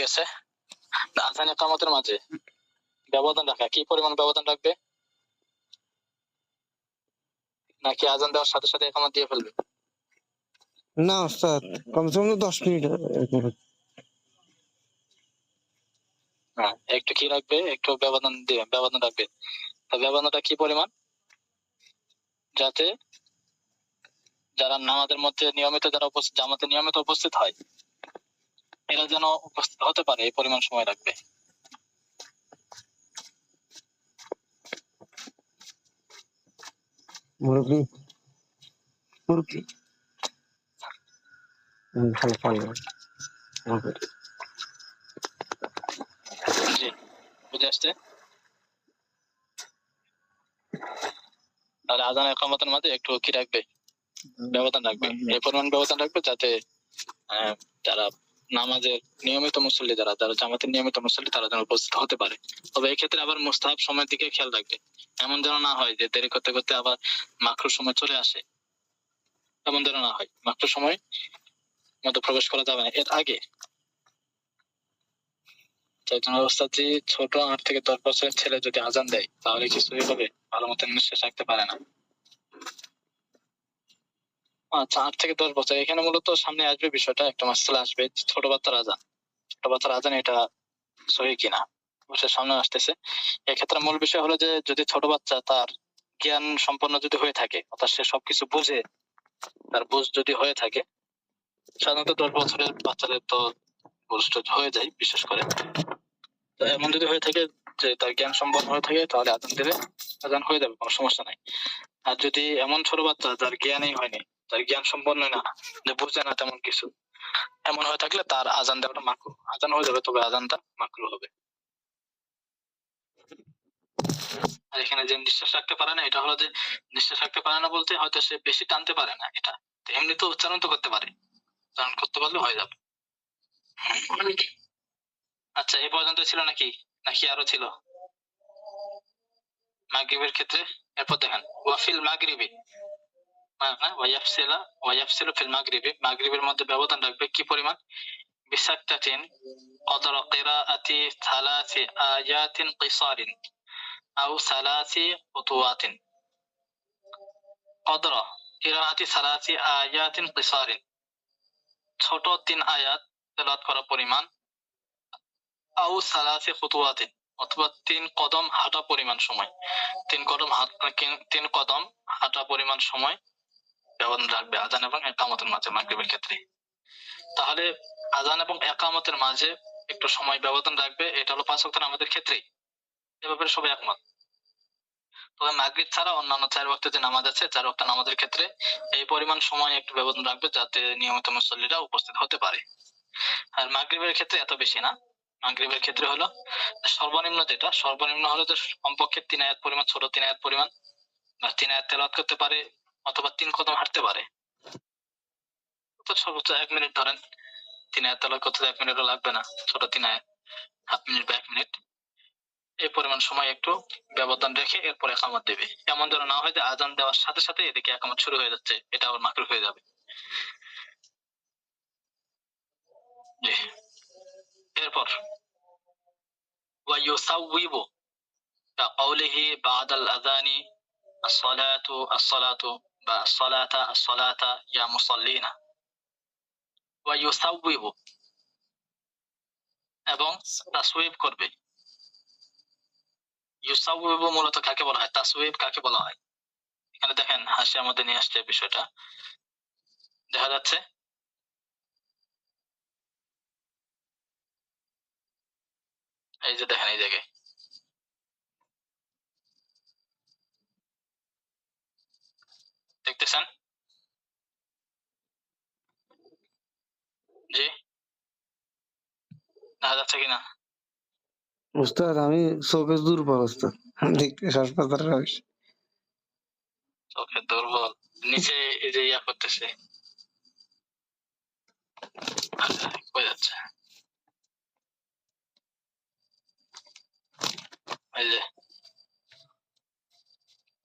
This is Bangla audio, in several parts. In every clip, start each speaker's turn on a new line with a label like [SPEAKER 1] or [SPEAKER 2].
[SPEAKER 1] গেছে। আযান ইকামতের মাঝে ব্যবধান রাখা, কি পরিমাণ ব্যবধান রাখবে? নাকি আযান দেওয়ার সাথে সাথে ইকামত দিয়ে ফেলবে?
[SPEAKER 2] না ওস্তাদ, কমসে কম 10 মিনিট।
[SPEAKER 1] হ্যাঁ, একটু কি রাখবে, একটু ব্যবধান দিবে, ব্যবধান রাখবে। তা ব্যবধানটা কি পরিমাণ? যাতে যারা নামাজের মধ্যে নিয়মিত, যারা উপস্থিত, জামাতে নিয়মিত উপস্থিত হয়, এরা যেন উপস্থিত হতে পারে, এই পরিমাণ সময় রাখবে।
[SPEAKER 2] মুরগি মুরগি ভালো পারলো।
[SPEAKER 1] জি, বুঝে আসছে? তাহলে আযান ইকামতের মাঝে একটু কি রাখবে, ব্যবধান রাখবে। এই পরিমাণ ব্যবধান রাখবে যাতে যারা নামাজের নিয়মিত মুসল্লি, যারা যারা জামাতের নিয়মিত মুসল্লি, তারা যেন উপস্থিত হতে পারে। তবে এই ক্ষেত্রে আবার মুস্তাহাব সময়ের দিকে খেয়াল রাখবে। এমন যেন না হয় যে দেরি করতে করতে আবার মাকরুহ সময় চলে আসে, এমন যেন না হয়। মাকরুহ সময় মধ্যে প্রবেশ করা যাবে না এর আগে। একজন অবস্থা যে ছোট 8 থেকে 10 বছরের ছেলে যদি আজান দেয়, তাহলে কি সহি হবে? ভালো মতো নিঃশ্বাস রাখতে পারে না। আচ্ছা, 8 থেকে 10 বছর, এখানে মূলত সামনে আসবে বিষয়টা, একটা মাসলা আসবে, ছোট বাচ্চার আজান। ছোট বাচ্চার আজান এটা সহি কিনা বিষয় সামনে আসতেছে। এক্ষেত্রে মূল বিষয় হলো যে যদি ছোট বাচ্চা তার জ্ঞান সম্পন্ন যদি হয়ে থাকে, অর্থাৎ সে সবকিছু বুঝে, তার বুঝ যদি হয়ে থাকে, সাধারণত 10 বছরের বাচ্চাদের তো বুঝ টুঝ হয়ে যায় বিশেষ করে। তো এমন যদি হয়ে থাকে যে তার জ্ঞান সম্পন্ন হয়ে থাকে, তাহলে আজান দিলে আজান হয়ে যাবে, কোনো সমস্যা নাই। আর যদি এমন ছোট বাচ্চা যার জ্ঞানই হয়নি, তার জ্ঞান সম্পন্ন না, যে বুঝে না তেমন কিছু, এমন হয়ে থাকলে তার আজান দেওয়াটা মাকরুহ। আজান হয়ে যাবে, তবে আজানটা মাকরুহ হবে। আর এখানে যে নিঃশ্বাস রাখতে পারে না, এটা হলো যে নিঃশ্বাস রাখতে পারে না বলতে হয়তো সে বেশি টানতে পারে না, এটা তো এমনি তো উচ্চারণ তো করতে পারে, উচ্চারণ করতে পারলে হয়ে যাবে। আচ্ছা, এই পর্যন্ত ছিল নাকি, নাকি আরো ছিল মাগরিবের ক্ষেত্রে? এরপর দেখেন ওয়াফিল মাগরিবি, ওয়াইফসিলা ফিল মাগরিবি, মাগরিবের মধ্যে ব্যবধান রাখবে কি পরিমাণ? বিসাক্তাতিন قدر قراءة 3 آيات قصار أو 3 خطوات। قدر قراءة 3 آيات قصار, ছোট 3 আয়াত তেলাওয়াত করা পরিমাণ, আও 3 খুতুওয়াতিন, অথবা 3 কদম হাঁটা পরিমাণ সময়, 3 কদম হাঁটা পরিমাণ সময় ব্যবধান রাখবে আযান এবং ইকামতের মাঝে মাগরিবের ক্ষেত্রে। তাহলে আযান এবং ইকামতের মাঝে একটু সময় ব্যবধান রাখবে, এটা হলো 5 ওয়াক্ত নামাজের ক্ষেত্রে। এ ব্যাপারে সবাই একমত। তবে মাগরিব ছাড়া অন্যান্য 4 ওয়াক্তের যে নামাজ আছে, 4 ওয়াক্ত নামাজের ক্ষেত্রে এই পরিমাণ সময় একটু ব্যবধান রাখবে যাতে নিয়মিত মুসল্লিরা উপস্থিত হতে পারে। আর মাগরিবের ক্ষেত্রে এত বেশি না। মাগরিবের ক্ষেত্রে হলো সর্বনিম্ন, যেটা সর্বনিম্ন হলো যে কমপক্ষে 3 আয়াত পরিমাণ, ছোট 3 আয়াত পরিমাণ, বা 3 আয়াত তেলাওয়াত করতে পারে, অথবা 3 কদম হাঁটতে পারে। তো সর্বোচ্চ 1 মিনিট ধরেন, 3 আয়াত তেলাওয়াত করতে 1 মিনিটও লাগবে না, ছোট 3 আয়াত, হাফ মিনিট বা 1 মিনিট, এই পরিমাণ সময় একটু ব্যবধান রেখে এরপর ইকামত দেবে। এমন যেন না হয় যে আজান দেওয়ার সাথে সাথে এদিকে ইকামত শুরু হয়ে যাচ্ছে, এটা আবার মাকরুহ হয়ে যাবে। জি, এরপর ওয়ায়ুসাউবিবু কাউলিহি বাদাল আযানি আসসালাতু আসসালাতু বা আসসালাতা আসসালাতা ইয়া মুসাল্লিনা। ওয়ায়ুসাউবিবু, এবং তাসওয়িব করবে। ইউসাউবিবু মূলত কাকে বলা হয়, তাসওয়িব কাকে বলা হয়? এখানে দেখেন হাসিয়ার মধ্যে নিয়ে আসছে বিষয়টা, দেখা যাচ্ছে। এই যে দেখেন, এই জায়গায় দেখতেছেন? জি, দেখা যাচ্ছে কিনা?
[SPEAKER 2] উস্তাদ আমি চোখে দুর্বল উস্তাদ, দেখতে হাসপাতালে রয়েছে।
[SPEAKER 1] চোখে দুর্বল, নিচে এই যে ইয়া করতেছে, কই যাচ্ছে, এই যে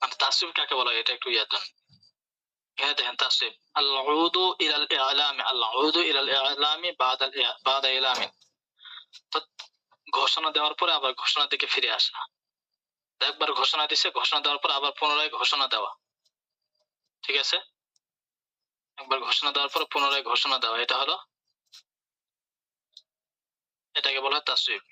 [SPEAKER 1] মানে তাসওয়িব কাকে বলা হয় এটা একটু ইয়া দেন। এখানে দেখেন তাসওয়িব আল-উদু ইলাল ইলামি, আল-উদু ইলাল ইলামি বাদা ইলামি, তো ঘোষণা দেওয়ার পরে আবার ঘোষণার দিকে ফিরে আসা, একবার ঘোষণা দিছে, ঘোষণা দেওয়ার পর আবার পুনরায় ঘোষণা দেওয়া, ঠিক আছে? একবার ঘোষণা দেওয়ার পর পুনরায় ঘোষণা দেওয়া, এটা হলো, এটাকে বলা হয় তাসওয়িব।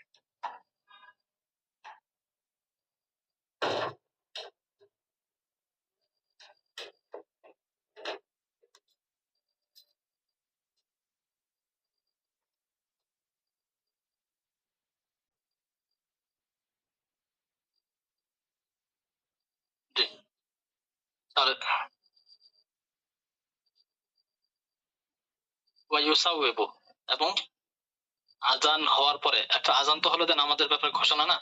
[SPEAKER 1] জি, তাহলে ওয়ায়ুসাউইবু, এবং আজান হওয়ার পরে, একটা আজান তো হলো যে নামাজের ব্যাপারে ঘোষণা না,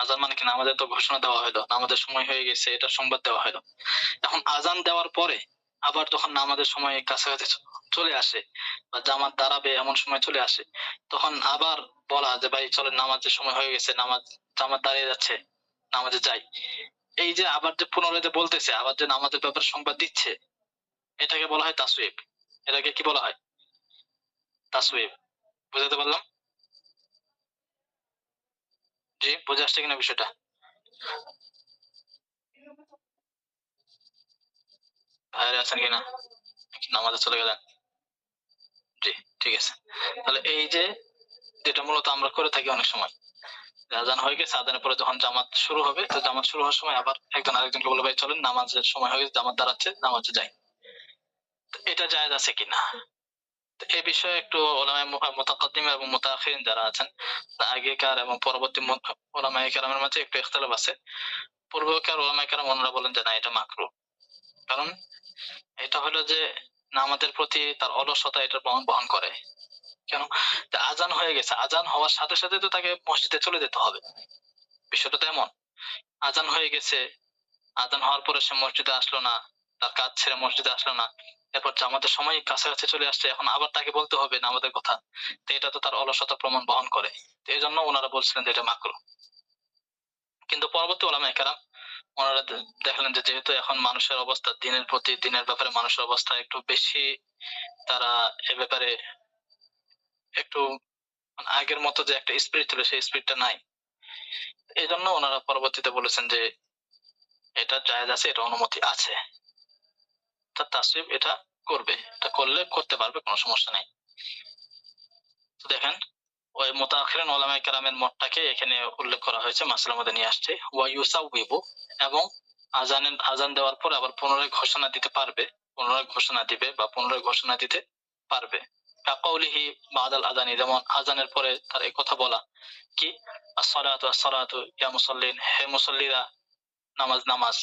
[SPEAKER 1] আজান মানে কি নামাজের তো ঘোষণা দেওয়া হলো, নামাজের সময় হয়ে গেছে এটা সংবাদ দেওয়া হলো। এখন আজান দেওয়ার পরে আবার যখন নামাজের সময় কাছাকাছি চলে আসে বা জামাত দাঁড়াবে এমন সময় চলে আসে, তখন আবার বলা যে ভাই চলেন নামাজের সময় হয়ে গেছে, নামাজ জামাত দাঁড়িয়ে যাচ্ছে, নামাজে যাই। এই যে আবার যে পুনরায় যে বলতেছে, আবার যে নামাজের ব্যাপারে সংবাদ দিচ্ছে, এটাকে বলা হয় তাসওয়িব। এটাকে কি বলা হয়? তাসওয়িব। বুঝাতে পারলাম? জি, বুঝে আসছে কিনা বিষয়টা? ভাইরা আছেন কিনা? নামাজে চলে গেলেন? জি, ঠিক আছে। তাহলে এই যে যেটা মূলত আমরা করে থাকি অনেক সময়, আজান হয়ে গেছে, আজানের পরে যখন জামাত শুরু হবে, তো জামাত শুরু হওয়ার সময় আবার একজন আরেকজনকে বলে ভাই চলেন নামাজের সময় হয়ে গেছে, জামাত দাঁড়াচ্ছে, নামাজে যাই। এটা জায়েজ আছে কিনা, এই বিষয়ে একটু ওলামায়ে মুতাকাদ্দিম এবং মুতাআখিরিন যারা আছেন, আগেকার এবং পরবর্তী ওলামায়ে কেরামের মাঝে একটু ইখতিলাফ আছে। পূর্বকার ওলামায়ে কেরাম ওনারা বলেন যে না, এটা মাকরুহ। কারণ এটা হলো যে নামাজের প্রতি তার অলসতা এটা বহন করে। কেন? যে আজান হয়ে গেছে, আজান হওয়ার সাথে সাথে তো তাকে মসজিদে চলে যেতে হবে। বিষয়টা তো এমন, আজান হয়ে গেছে, আজান হওয়ার পরে সে মসজিদে আসলো না, তার কাজ ছেড়ে মসজিদে আসলো না, এরপর জামাতের সময় কাছাকাছি চলে আসছে, এখন আবার তাকে বলতে হবে নামাজের কথা, তো এটা তো তার অলসতা প্রমাণ বহন করে। তো এই জন্য ওনারা বলছিলেন যে এটা মাকরুহ। কিন্তু পরবর্তী ওলামায়ে কেরাম ওনারা দেখলেন যে যেহেতু এখন মানুষের অবস্থা, দিনের প্রতি দিনের ব্যাপারে মানুষের অবস্থা একটু বেশি, তারা এ ব্যাপারে একটু আগের মতো যে একটা স্পিরিট ছিল সেই স্পিরিটটা নাই। এই জন্য ওনারা পরবর্তীতে বলেছেন যে এটা জায়েজ আছে, এটা অনুমতি আছে, তা তাসওয়িব এটা করবে, এটা করলে করতে পারবে, কোনো সমস্যা নেই। তো দেখেন, ওই মুতাআখিরিন উলামায়ে কেরামের মতটাকে এখানে উল্লেখ করা হয়েছে, মাসলার মধ্যে নিয়ে আসছে, ওয়া ইউসাউবিবু, এবং আজান দেওয়ার পর আবার পুনরায় ঘোষণা দিতে পারবে, পুনরায় ঘোষণা দিবে বা পুনরায় ঘোষণা দিতে পারবে। কাকাউলিহি বাদাল আযানি, যেমন আজানের পরে তার এই কথা বলা কি, আসসালাতু আসসালাতু ইয়া মুসাল্লিন, হে মুসাল্লিরা, নামাজ নামাজ,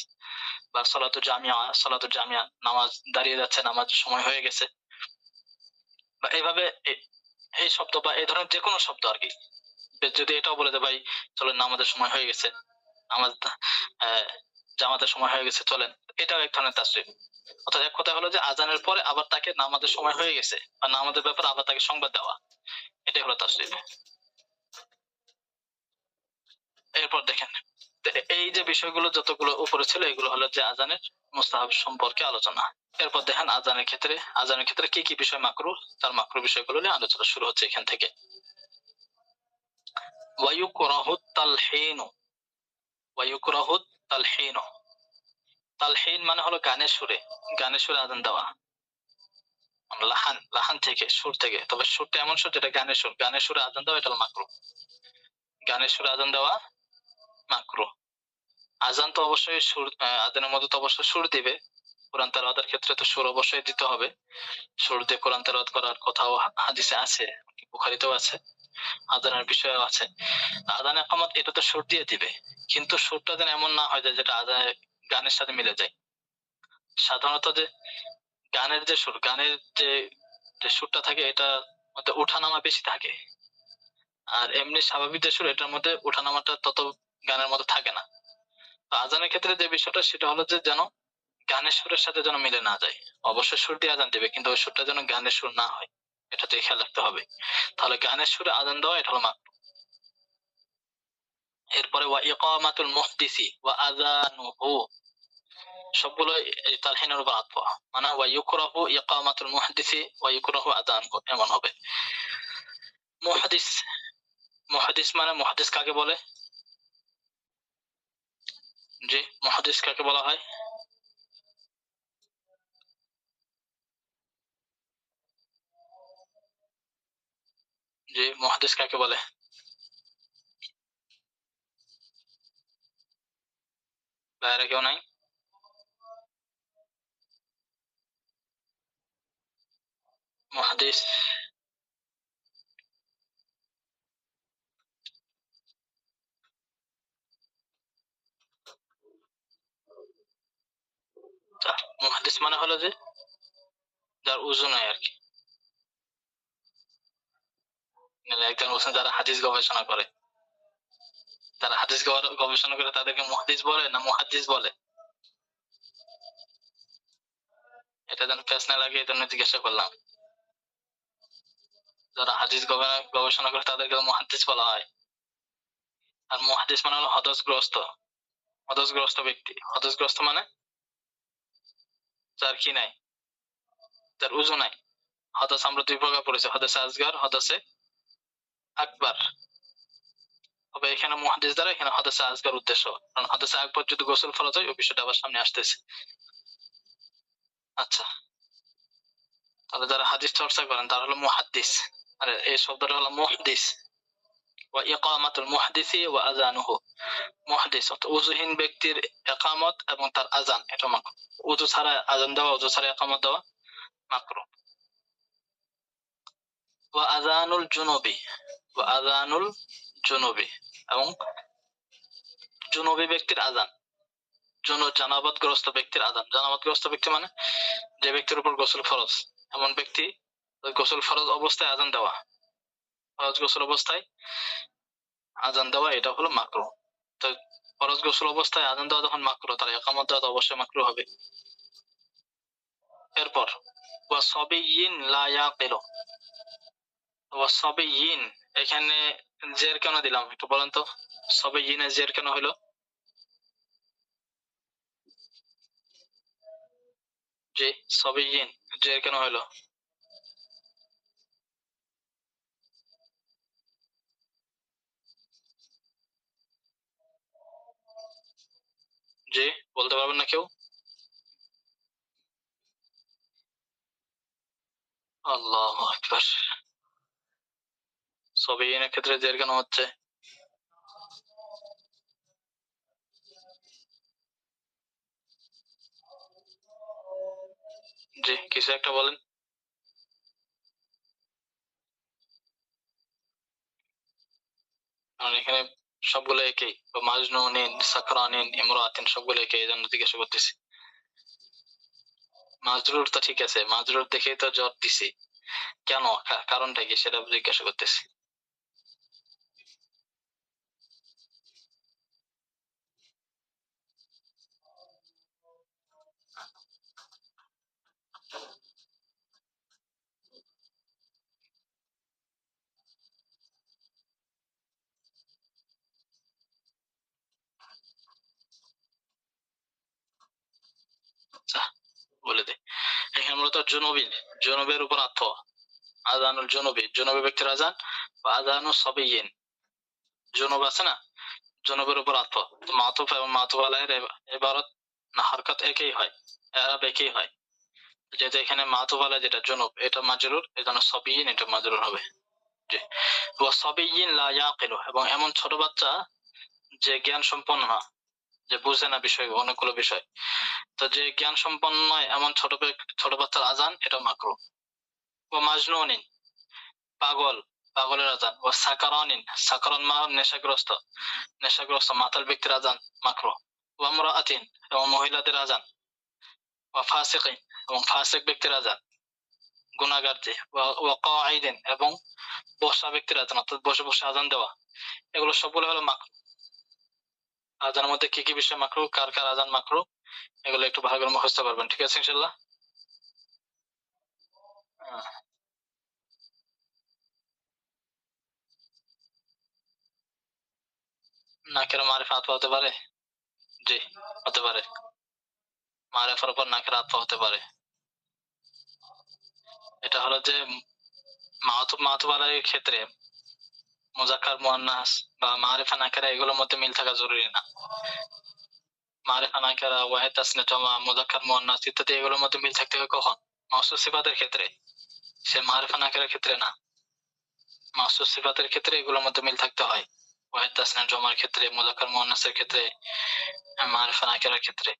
[SPEAKER 1] বা সালাতু জামিয়া, সালাতু জামিয়া, নামাজ দাঁড়িয়ে যাচ্ছে, নামাজ সময় হয়ে গেছে, বা এইভাবে এই শব্দ বা এই ধরনের যে কোনো শব্দ আর কি। যদি এটাও বলে যে ভাই চলেন নামাজের সময় হয়ে গেছে, নামাজ জামাতের সময় হয়ে গেছে চলেন, এটাও এক ধরনের তাসরিফ। অর্থাৎ এক কথা হলো যে আজানের পরে আবার তাকে নামাজের সময় হয়ে গেছে বা নামাজের ব্যাপারে আবার তাকে সংবাদ দেওয়া, এটাই হলো তাসরিফ। এরপর দেখেন, এই যে বিষয়গুলো যতগুলো উপরে ছিল এগুলো হলো যে আজানের মুস্তাহাব সম্পর্কে আলোচনা। এরপর দেখেন আজানের ক্ষেত্রে কি কি বিষয় মাকরুহ, তার মাকরুহ বিষয়গুলো নিয়ে আলোচনা শুরু হচ্ছে এখান থেকে। ওয়ায়ুকরাহু তালহীনু, ওয়ায়ুকরাহু তালহীনু, তালহীন মানে হলো গানের সুরে, গানের সুরে আজান দেওয়া, লাহান, লাহান থেকে, সুর থেকে, তবে সুরটা এমন সুর যেটা গানের সুর, গানের সুরে আজান দেওয়া এটা হলো মাকরুহ। গানের সুরে আজান দেওয়া মাকরুহ। আজান তো অবশ্যই সুর, আজানের মধ্যে তো অবশ্যই সুর দিবে, কোরআন তেলাওয়াতের ক্ষেত্রে তো সুর অবশ্যই দিতে হবে, সুর দিয়ে কোরআন তেলাওয়াত করার কথাও হাদিসে আছে, বুখারীতেও আছে, আজানের বিষয়ও আছে। আজান ইকামত এটা তো সুর দিয়ে দিবে, কিন্তু সুরটা যেন এমন না হয় যে যেটা আজানের গানের সাথে মিলে যায়। সাধারণত যে গানের যে সুর, গানের যে যে সুরটা থাকে এটার মধ্যে ওঠানামা বেশি থাকে, আর এমনি স্বাভাবিক যে সুর এটার মধ্যে ওঠানামাটা তত গানের মধ্যে থাকে না। তো আজানের ক্ষেত্রে যে বিষয়টা সেটা হলো যে যেন গানের সুরের সাথে যেন মিলে না যায়। অবশ্যই সুর দিয়ে আজান দিবে, কিন্তু ওই সুরটা যেন গানের সুর না হয়, এটাতে খেয়াল রাখতে হবে। তাহলে গানের সুরে আজান দেওয়া এটা হলো মাকরুহ। এরপরে ওয়া ইকামাতুল মুহদিসি ওয়া আযানুহু, সবগুলো এই তালহীনের উপর আতফ, মানে ওয়া ইউকরাহু ইকামাতুল মুহদিসি ওয়া ইউকরাহু আযানুহু, এমন হবে। মুহদিস মুহাদ্দিস মানে মুহাদ্দিস কাকে বলে? জি, মুহাদ্দিস কাকে বলা হয়? জি, মুহাদ্দিস কাকে বলে? বাইরে কেউ নাই? মুহাদ্দিস মুহাদ্দিস মানে হলো যে যার উজু নাই আর কি। একজন বলছেন যারা হাদিস গবেষণা করে, তারা হাদিস গবেষণা করে তাদেরকে মুহাদ্দিস বলে না মুহাদ্দিস বলে? এটা যেন পেশ না লাগে এই জন্য জিজ্ঞাসা করলাম। যারা হাদিস গবেষণা করে তাদেরকে মুহাদ্দিস বলা হয়। আর মুহাদ্দিস মানে হলো হদসগ্রস্ত, হদসগ্রস্ত ব্যক্তি। হদসগ্রস্ত মানে যার কি নাই, যার উজু নাই। হদস আমরা দুই প্রকার পড়েছি, হদসে আসগার, হদসে আকবার। তবে এখানে মুহাদ্দিস দ্বারা এখানে হদসে আসগার উদ্দেশ্য, কারণ হদসে আকবার যদি গোসল ফরজ হয় ওই বিষয়টা আবার সামনে আসতেছে। আচ্ছা, তাহলে যারা হাদিস চর্চা করেন তারা হলো মুহাদ্দিস। আর এই শব্দটা হলো মুহদিস। ওয়া ইকামাতুল মুহদিসি ওয়া আযানুহু। মুহদিস অর্থাৎ উযুহীন ব্যক্তির ইকামত এবং তার আযান এটা মাকরুহ। উযু ছাড়া আযান দেওয়া, উযু ছাড়া ইকামত দেওয়া মাকরুহ। ওয়া আযানুল জুনুবি, ওয়া আযানুল জুনুবি এবং জুনুবি ব্যক্তির আযান। জানাবাতগ্রস্ত ব্যক্তির আযান। জানাবাতগ্রস্ত ব্যক্তি মানে যে ব্যক্তির উপর গোসল ফরজ, এমন ব্যক্তি গোসল ফরজ অবস্থায় আযান দেওয়া, ফরজ গোসল অবস্থায় আযান দেওয়া এটা হলো মাকরুহ। তো ফরজ গোসল অবস্থায় আযান দেওয়া যখন মাকরুহ, তাহলে ইকামত দেওয়া তো অবশ্যই মাকরুহ হবে। এরপর ওয়া সাবিয়্যিন লা ইয়াকিলু। ওয়া সাবিয়্যিন এখানে জের কেন দিলাম একটু বলেন তো? সাবিয়্যিনে জের কেন হলো? জি, সাবিয়্যিন জের কেন হলো? জি, বলতে পারবেন না কেউ? আল্লাহু আকবার। সাবিয়্যিনের ক্ষেত্রে জের কেন হচ্ছে? জি, কিছু একটা বলেন। কারণ এখানে সবগুলো একই, মাজনুনিন, সাকরানিন, ইমরাতিন সবগুলো একই, এই জন্য জিজ্ঞাসা করতেছি। মাজরুর তো ঠিক আছে, মাজরুর দেখেই তো জট দিছি। কেন, কারণটা কি সেটা জিজ্ঞাসা করতেছি। আচ্ছা, বলে দিই। এখানে মূলত জুনুবের উপর আত্ম, আযানুল জুনুবি, জুনুবি ব্যক্তির আযান, বা আযানু সাবিয়্যিন, জুনুব আছে না, জুনুবের উপর আত্ম। তো মাতুফ এবং মাতুফ আলাইহির ইবারত না হরকত একই হয়, ইআরাব একই হয়। যেহেতু এখানে মাতুফ আলাইহি যেটা জুনুব এটা মাজরুর, এজন্য সাবিয়্যিন এটা মাজরুর হবে। জি, ওয়া সাবিয়্যিন লা ইয়াকিলু এবং এমন ছোট বাচ্চা যে জ্ঞান সম্পন্ন না, যে বুঝে না বিষয়, অনেকগুলো বিষয়। তো যে জ্ঞান সম্পন্ন নয় এমন ছোট বাচ্চার আযান এটা মাকরুহ। ওয়া মাজনুনিন পাগল, পাগলের আযান। ওয়া সাকারানিন, সাকারান মানে নেশাগ্রস্ত, নেশাগ্রস্ত মাতাল ব্যক্তির আযান মাকরুহ। ওয়া ইমরাআতিন এবং মহিলাদের আযান। ওয়া ফাসিকিন এবং ফাসিক ব্যক্তির আযান, গুনাহগার যে। ওয়া কাঈদিন এবং বসা ব্যক্তির আযান, অর্থাৎ বসে বসে আযান দেওয়া। এগুলো সবগুলো হলো মাকরুহ। আযানের মধ্যে কি কি বিষয় মাকরুহ, কার কার আযান মাকরুহ, এগুলো একটু ভালো করে মুখস্থ করবেন, ঠিক আছে ইনশাআল্লাহ? নাকের মারিফা আতফা হতে পারে? জি, হতে পারে। মারিফার উপর নাকের আতফা হতে পারে। এটা হলো যে মাতুব আলাইহির ক্ষেত্রে মুজাক্কার মুয়ান্নাস বা মারিফা নাকিরা এগুলোর মধ্যে মিল থাকা জরুরি না। মারিফা নাকিরা, ওয়াহিদ তাসনিয়া জামা, মুজাক্কার মুয়ান্নাস ইত্যাদি এগুলোর মধ্যে মিল থাকতে হবে কখন? মাউসুফ সিফাতের ক্ষেত্রে, সে মারিফা নাকিরার ক্ষেত্রে না। মাউসুফ সিফাতের ক্ষেত্রে এগুলোর মধ্যে মিল থাকতে হয়, ওয়াহিদ তাসনিয়া জামার ক্ষেত্রে, মুজাক্কার মুয়ান্নাসের ক্ষেত্রে, মারিফা নাকিরার ক্ষেত্রে।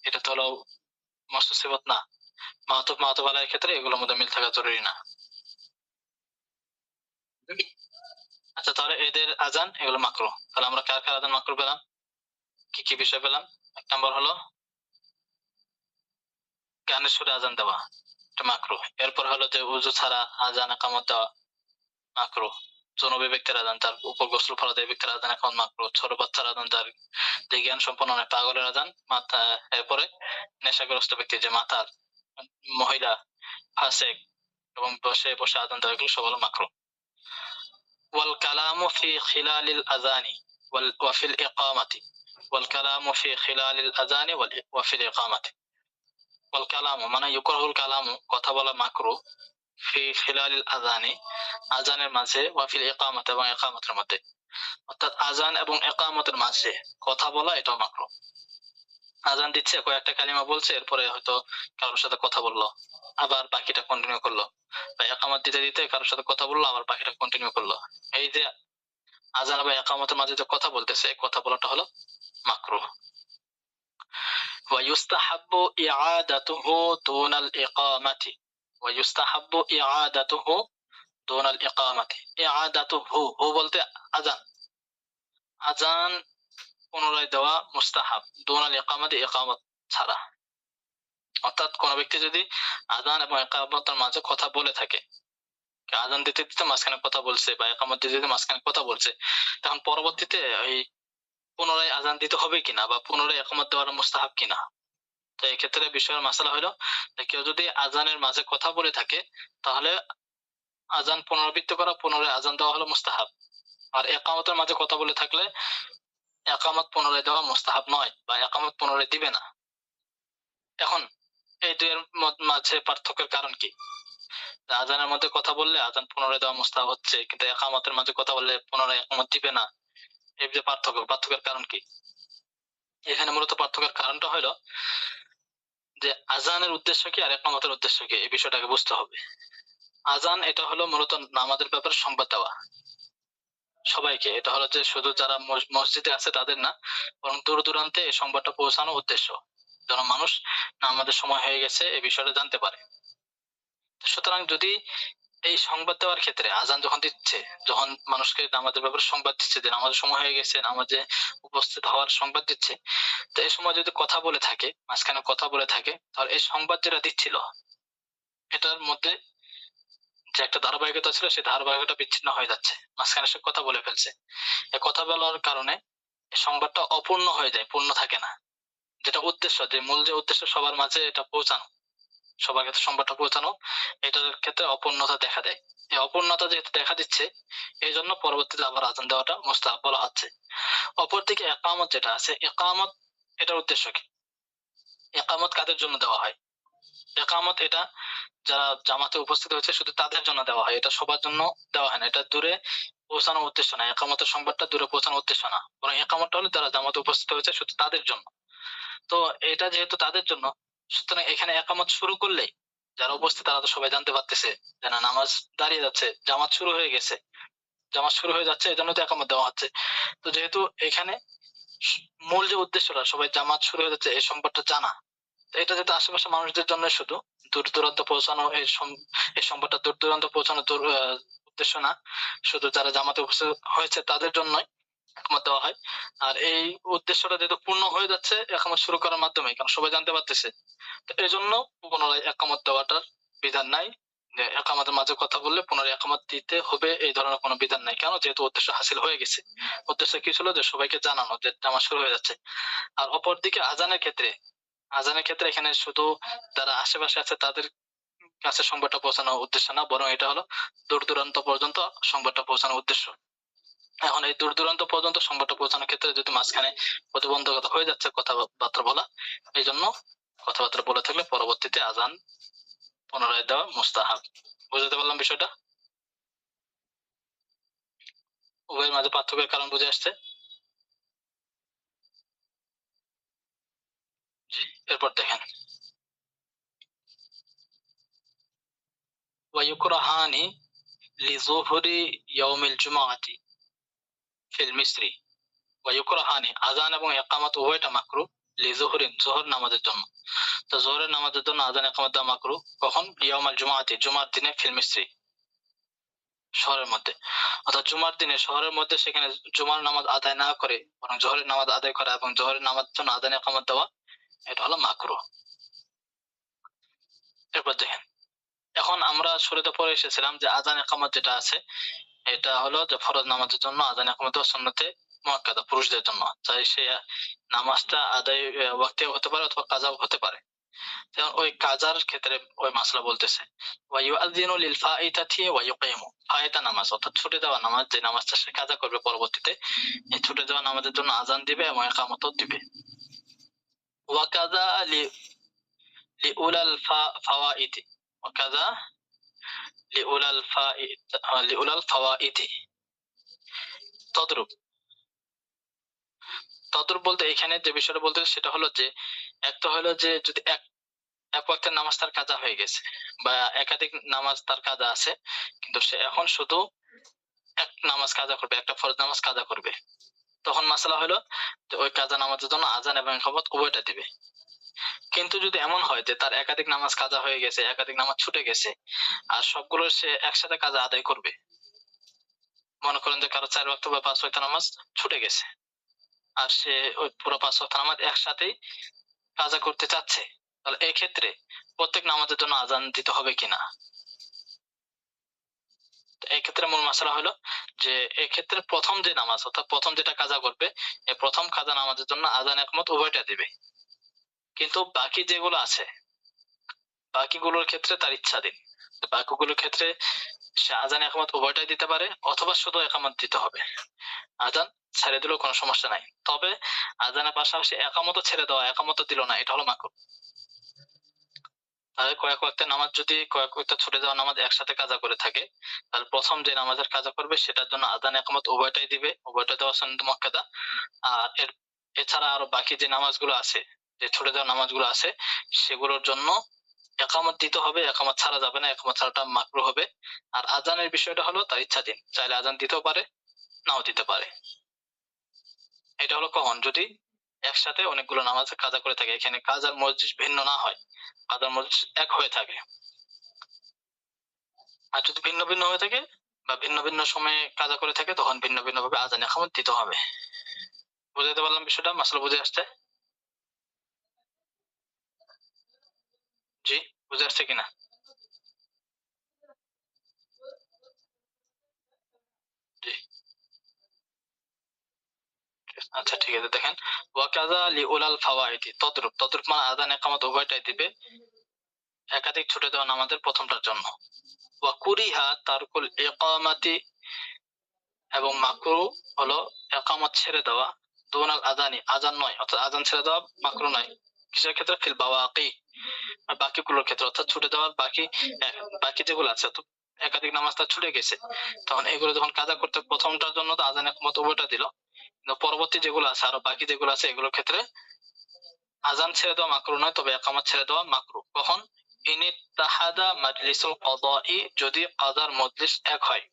[SPEAKER 1] এটা তো হলো মাউসুফ সিফাত না। মাতুফ মাতুফ আলাইহির ক্ষেত্রে এগুলোর মধ্যে মিল থাকা জরুরি না। আচ্ছা, তাহলে এদের আজান এগুলো মাকরুহ। তাহলে আমরা কার কার আজান মাকরুহ পেলাম? কি কি বিষয় পেলাম? এক নম্বর হলো গানের সুরে আজান দেওয়া, এটা মাকরুহ। এরপর হলো যে উযু ছাড়া আজান ইকামত দেওয়া মাকরুহ। জনবী ব্যক্তির আজান, তার উপর গোসল ফরজ এই ব্যক্তির আজান ইকামত মাকরুহ। ছোট বাচ্চার আজান, যার যে জ্ঞান সম্পন্ন নয়, পাগলের আজান, মাথা, এরপরে নেশাগ্রস্ত ব্যক্তি, যে মাতাল মহিলা, ফাসিক এবং বসে বসে আজান দেওয়া, এগুলো সব হলো মাকরুহ। ওয়াল কালামু ফি খিলালিল আযানি ওয়া ফিল ইকামাতি, ওয়াল কালামু ফি খিলালিল আযানি ওয়া ফিল ইকামাতি। ওয়াল কালামু মানে ইউকরাহুল কালামু, কথা বলা মাকরুহ, ফি খিলালিল আযানি, আযানের মাঝে, ওয়া ফিল ইকামাতি এবং ইকামতের মধ্যে। অর্থাৎ আযান এবং ইকামতের মাঝে কথা বলা এটা মাকরুহ। আযান দিচ্ছে, কয়েকটা কালিমা বলছে, এরপরে হয়তো কারোর সাথে কথা বললো, আবার বাকিটা কন্টিনিউ করলো, বা ইকামত দিতে দিতে কারোর সাথে কথা বললো, আবার বাকিটা কন্টিনিউ করলো। এই যে আযান বা ইকামতের মাঝে যে কথা বলতেছে, কথা বলাটা হলো মাকরুহ। ওয়া ইউস্তাহাব্বু ইআদাতুহু দুনাল ইকামাতি, ওয়া ইউস্তাহাব্বু ইআদাতুহু দুনাল ইকামাতি। ইআদাতুহু, হু বলতে আযান, আযান পুনরায় দেওয়া মুস্তাহাব, দুনাল ইকামাতি, ইকামত ছাড়া। অর্থাৎ কোন ব্যক্তি যদি আযান এবং ইকামতের মাঝে কথা বলে থাকে, আযান দিতে দিতে মাঝখানে কথা বলছে বা ইকামত দিতে দিতে মাঝখানে কথা বলছে, তখন পরবর্তীতে ওই পুনরায় আযান দিতে হবে কিনা বা পুনরায় ইকামত দেওয়াটা মুস্তাহাব কিনা। তো এই ক্ষেত্রে বিষয়ের মাসালা হলো যে কেউ যদি আযানের মাঝে কথা বলে থাকে, তাহলে আযান পুনরাবৃত্তি করা, পুনরায় আযান দেওয়া হলো মুস্তাহাব। আর ইকামতের মাঝে কথা বলে থাকলে ইকামত পুনরায় দেওয়া মুস্তাহাব নয়, বা ইকামত পুনরায় দিবে না। এখন এই দুইয়ের মাঝে পার্থক্যের কারণ কি? আযানের মধ্যে কথা বললে আযান পুনরায় দেওয়া মুস্তাহাব হচ্ছে, কিন্তু ইকামতের মাঝে কথা বললে পুনরায় ইকামত দিবে না। এই যে পার্থক্যের কারণ কি? এখানে মূলত পার্থক্যের কারণটা হলো যে আযানের উদ্দেশ্য কি আর ইকামতের উদ্দেশ্য কি, এই বিষয়টাকে বুঝতে হবে। আযান এটা হলো মূলত নামাজের ব্যাপারে সংবাদ দেওয়া সবাইকে। এটা হলো যে শুধু যারা মসজিদে আছে তাদের না, বরং দূর দূরান্তে এই সংবাদটা পৌঁছানো উদ্দেশ্য, যেন মানুষ নামাজের সময় হয়ে গেছে এই বিষয়টা জানতে পারে। সুতরাং যদি এই সংবাদ দেওয়ার ক্ষেত্রে আযান যখন দিচ্ছে, যখন মানুষকে নামাজের ব্যাপারে সংবাদ দিচ্ছে যে নামাজের সময় হয়ে গেছে, নামাজে উপস্থিত হওয়ার সংবাদ দিচ্ছে, তো এই সময় যদি কথা বলে থাকে, মাঝখানে কথা বলে থাকে, তাহলে এই সংবাদ যেটা দিচ্ছিল এটার মধ্যে যে একটা ধারাবাহিকতা ছিল, সেই ধারাবাহিকতা বিচ্ছিন্ন হয়ে যাচ্ছে, মাঝখানে সে কথা বলে ফেলছে। এই কথা বলার কারণে এই সংবাদটা অপূর্ণ হয়ে যায়, পূর্ণ থাকে না। যেটা উদ্দেশ্য, যে মূল যে উদ্দেশ্য সবার মাঝে এটা পৌঁছানো, সবার কাছে সংবাদটা পৌঁছানো, এটার ক্ষেত্রে অপূর্ণতা দেখা দেয়। এই অপূর্ণতা যেহেতু দেখা দিচ্ছে, এই জন্য পরবর্তীতে আবার আযান দেওয়াটা মুস্তাহাব বলা হচ্ছে। অপরদিকে ইকামত যেটা আছে, ইকামত এটার উদ্দেশ্য কি? ইকামত কাদের জন্য দেওয়া হয়? ইকামত এটা যারা জামাতে উপস্থিত হয়েছে শুধু তাদের জন্য দেওয়া হয়, এটা সবার জন্য দেওয়া হয় না। এটা দূরে পৌঁছানোর উদ্দেশ্য না, ইকামতের সংবাদটা দূরে পৌঁছানোর উদ্দেশ্য না, বরং ইকামতটা হলো যারা জামাতে উপস্থিত হয়েছে শুধু তাদের জন্য। তো এটা যেহেতু তাদের জন্য, সুতরাং এখানে ইকামত শুরু করলেই যারা উপস্থিত তারা তো সবাই জানতে পারতেছে যে না, নামাজ দাঁড়িয়ে যাচ্ছে, জামাত শুরু হয়ে গেছে, জামাত শুরু হয়ে যাচ্ছে, এজন্য তো ইকামত দেওয়া হচ্ছে। তো যেহেতু এখানে মূল যে উদ্দেশ্যটা সবাই জামাত শুরু হয়ে যাচ্ছে এই সংবাদটা জানা, তো এটা যেহেতু আশেপাশে মানুষদের জন্য শুধু দূর দূরান্ত পৌঁছানো, এই সংবাদটা দূর দূরান্ত পৌঁছানো উদ্দেশ্য না, শুধু যারা জামাতে উপস্থিত হয়েছে তাদের জন্যই একমত দেওয়া হয়। আর এই উদ্দেশ্যটা যেহেতু পূর্ণ হয়ে যাচ্ছে একমত শুরু করার মাধ্যমে, কারণ সবাই জানতে পারতেছে, তো এই জন্য পুনরায় একমত দেওয়াটার বিধান নাই, যে একামতের মাঝে কথা বললে পুনরায় একামত দিতে হবে এই ধরনের কোনো বিধান নাই। কেন? যেহেতু উদ্দেশ্য হাসিল হয়ে গেছে। উদ্দেশ্য কি ছিল? যে সবাইকে জানানো যে নামাজ শুরু হয়ে যাচ্ছে। আর অপরদিকে আজানের ক্ষেত্রে এখানে শুধু যারা আশেপাশে আছে তাদের কাছে সংবাদটা পৌঁছানো উদ্দেশ্য না, বরং এটা হলো দূর দূরান্ত পর্যন্ত সংবাদটা পৌঁছানোর উদ্দেশ্য। এখন এই দূর দূরান্ত পর্যন্ত সংবাদটা পৌঁছানোর ক্ষেত্রে যদি মাঝখানে প্রতিবন্ধকতা হয়ে যাচ্ছে কথাবার্তা বলা, এই জন্য কথাবার্তা বলে থাকলে পরবর্তীতে আজান পুনরায় দেওয়া মুস্তাহাব। বুঝতে পারলাম বিষয়টা? উভয়ের মাঝে পার্থক্যের কারণ বুঝে আসছে। এরপর দেখেন ওয়ায়ুকরাহানি লিযুহরি ইয়াউমিল জুমআতি ফিল মিসরি। ওয়ায়ুকরাহানি আযান এবং ইকামত উভয়টা মাকরুহ লিযুহরিন যোহর নামাজের জন্য। তো যোহরের নামাজের জন্য আযান ইকামত দেওয়া মাকরুহ কখন? ইয়াউমাল জুমআতি জুমার দিনে ফিল মিসরি শহরের মধ্যে। অর্থাৎ জুমার দিনে শহরের মধ্যে সেখানে জুমার নামাজ আদায় না করে বরং জোহরের নামাজ আদায় করা এবং জোহরের নামাজের জন্য আযান ইকামত দেওয়া এটা হলো মাকরুহ। এরপর দেখেন এখন আমরা শুরুতে পড়ে এসেছিলাম যে আযান ইকামত যেটা আছে এটা হলো যে ফরজ নামাজের জন্য আযান ইকামত ও সুন্নতে মুআক্কাদা পুরুষদের জন্য, চাই সে নামাজটা আদায় ওয়াক্তে হতে পারে অথবা কাজা হতে পারে। যেমন ওই কাজার ক্ষেত্রে ওই মাসলা বলতেছে ওয়া ইউআযিনু লিল ফাইতাতি ওয়া ইউকিমু। ফাইতা নামাজ অর্থাৎ ছুটে যাওয়া নামাজ, যে নামাজটা সে কাজা করবে পরবর্তীতে, এই ছুটে যাওয়া নামাজের জন্য আযান দিবে এবং ইকামতও দিবে। ওয়া কাযা লিউলাল ফাওয়াইদি ওয়া কাযা লিউলাল ফাওয়াইদি তদ্রূপ। তদ্রূপ বলতে এখানে যে বিষয়টা বলতে সেটা হলো যে এক তো হলো যে যদি এক ওয়াক্তের নামাজ তার কাজা হয়ে গেছে বা একাধিক নামাজ তার কাজা আছে কিন্তু সে এখন শুধু এক নামাজ কাজা করবে, একটা ফরজ নামাজ কাজা করবে, তখন মাসলা হলো যে ওই কাজা নামাজের জন্য আযান এবং ইকামত উভয়টা দিবে। কিন্তু যদি এমন হয় যে তার একাধিক নামাজ কাজা হয়ে গেছে, একাধিক নামাজ ছুটে গেছে আর সবগুলো সে একসাথে কাজা আদায় করবে, মনে করেন যে কারো 4 ওয়াক্ত বা 5 ওয়াক্ত নামাজ ছুটে গেছে আর সে ওই পুরো 5 ওয়াক্ত নামাজ একসাথেই কাজা করতে চাচ্ছে, তাহলে এই ক্ষেত্রে প্রত্যেক নামাজের জন্য আযান দিতে হবে কিনা। এই ক্ষেত্রে মূল মাসলা হলো যে এই ক্ষেত্রে প্রথম যে নামাজ অর্থাৎ প্রথম যেটা কাজা করবে এই প্রথম কাজা নামাজের জন্য আযান ইকামত উভয়টা দিবে, কিন্তু বাকি যেগুলো আছে বাকিগুলোর ক্ষেত্রে তার ইচ্ছাধীন। বাকিগুলোর ক্ষেত্রে সে আযান ইকামত উভয়টাই দিতে পারে অথবা শুধু ইকামত দিতে হবে, আযান ছেড়ে দিলেও কোনো সমস্যা নাই। তবে আযানের পাশাপাশি ইকামতও ছেড়ে দেওয়া, ইকামতও দিল না, এটা হলো মাকরুহ। তাহলে কয়েক ওয়াক্তের নামাজ যদি কয়েক ওয়াক্ত ছুটে যাওয়া নামাজ একসাথে কাজা করে থাকে তাহলে প্রথম যে নামাজের কাজা করবে সেটার জন্য আযান ইকামত উভয়টাই দিবে, উভয়টা দেওয়া সুন্নাত মুআক্কাদা। আর এছাড়া আরো বাকি যে নামাজগুলো আছে, যে ছুটে যাওয়া নামাজগুলো আছে সেগুলোর জন্য ইকামত দিতে হবে, ইকামত ছাড়া যাবে না, ইকামত ছাড়াটা মাকরুহ হবে। আর আযানের বিষয়টা হলো তার ইচ্ছাধীন, চাইলে আযান দিতেও পারে নাও দিতে পারে। এটা হলো কখন? যদি একসাথে অনেকগুলো নামাজ কাজা করে থাকে, এখানে কাজার মসজিদ ভিন্ন না হয়, কাজার মসজিদ এক হয়ে থাকে। আর যদি ভিন্ন ভিন্ন হয়ে থাকে বা ভিন্ন ভিন্ন সময়ে কাজা করে থাকে তখন ভিন্ন ভিন্ন ভাবে আযান ইকামত দিতে হবে। বুঝাতে পারলাম বিষয়টা? মাসলা বুঝে আসছে? জি, বুঝে আসছে কিনা? জি, আচ্ছা ঠিক আছে। দেখেন ওয়াকাযা লিউলাল ফাওয়াইদি তদ্রুপ। তদ্রুপ মানে আযান ইকামত উভয়টাই দিবে, একাধিক ছুটে দেওয়া নামাজের প্রথমটার জন্য। ওয়া কুরিহা তারকুল ইকামাতি এবং মাকরুহ হলো ইকামত ছেড়ে দেওয়া, দুনাল আযানি আযান নয়, অর্থাৎ আযান ছেড়ে দেওয়া মাকরুহ নয়। কিসের ক্ষেত্রে? ফিল বাওয়াকি, বাকিগুলোর ক্ষেত্রে, অর্থাৎ ছুটে দেওয়ার বাকি যেগুলো আছে তো একাধিক নামাজ তার ছুটে গেছে তখন এগুলো যখন কাজা করতে প্রথমটার জন্য তো আযান ইকামত উভয়টা দিল, কিন্তু পরবর্তী যেগুলো আছে আরো বাকি যেগুলো আছে এগুলোর ক্ষেত্রে আযান ছেড়ে দেওয়া মাকরুহ নয়, তবে ইকামত ছেড়ে দেওয়া মাকরুহ। কখন? ইনিত্তাহাদা মাজলিসুল কদাই, যদি কাজার মজলিস এক হয়,